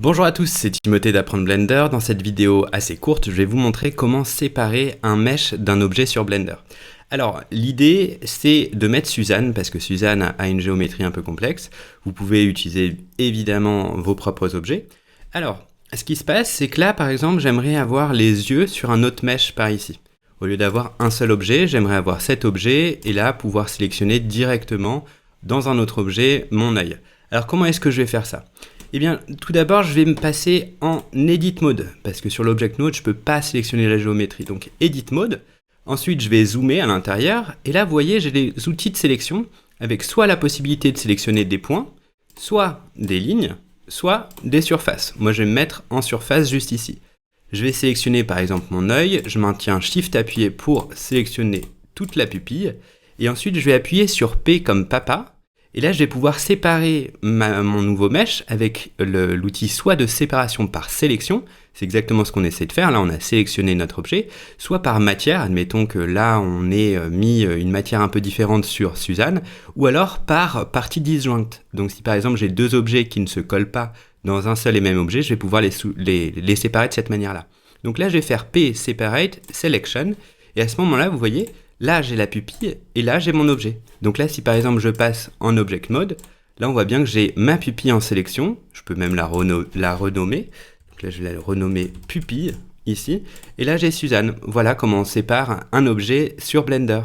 Bonjour à tous, c'est Timothée d'Apprendre Blender. Dans cette vidéo assez courte, je vais vous montrer comment séparer un mesh d'un objet sur Blender. Alors, l'idée, c'est de mettre Suzanne, parce que Suzanne a une géométrie un peu complexe. Vous pouvez utiliser évidemment vos propres objets. Alors, ce qui se passe, c'est que là, par exemple, j'aimerais avoir les yeux sur un autre mesh par ici. Au lieu d'avoir un seul objet, j'aimerais avoir cet objet, et là, pouvoir sélectionner directement dans un autre objet mon œil. Alors, comment est-ce que je vais faire ça ? Eh bien, tout d'abord, je vais me passer en Edit Mode, parce que sur l'Object Mode, je ne peux pas sélectionner la géométrie. Donc, Edit Mode. Ensuite, je vais zoomer à l'intérieur, et là, vous voyez, j'ai des outils de sélection, avec soit la possibilité de sélectionner des points, soit des lignes, soit des surfaces. Moi, je vais me mettre en surface juste ici. Je vais sélectionner, par exemple, mon œil, je maintiens Shift appuyé pour sélectionner toute la pupille, et ensuite, je vais appuyer sur P comme papa, et là, je vais pouvoir séparer mon nouveau mesh avec l'outil soit de séparation par sélection, c'est exactement ce qu'on essaie de faire, là on a sélectionné notre objet, soit par matière, admettons que là on ait mis une matière un peu différente sur Suzanne, ou alors par partie disjointe. Donc si par exemple j'ai deux objets qui ne se collent pas dans un seul et même objet, je vais pouvoir les séparer de cette manière-là. Donc là je vais faire P Separate Selection, et à ce moment-là, vous voyez, là j'ai la pupille et là j'ai mon objet. Donc là si par exemple je passe en Object Mode, là on voit bien que j'ai ma pupille en sélection, je peux même la renommer. Donc là je vais la renommer pupille ici, et là j'ai Suzanne. Voilà comment on sépare un objet sur Blender.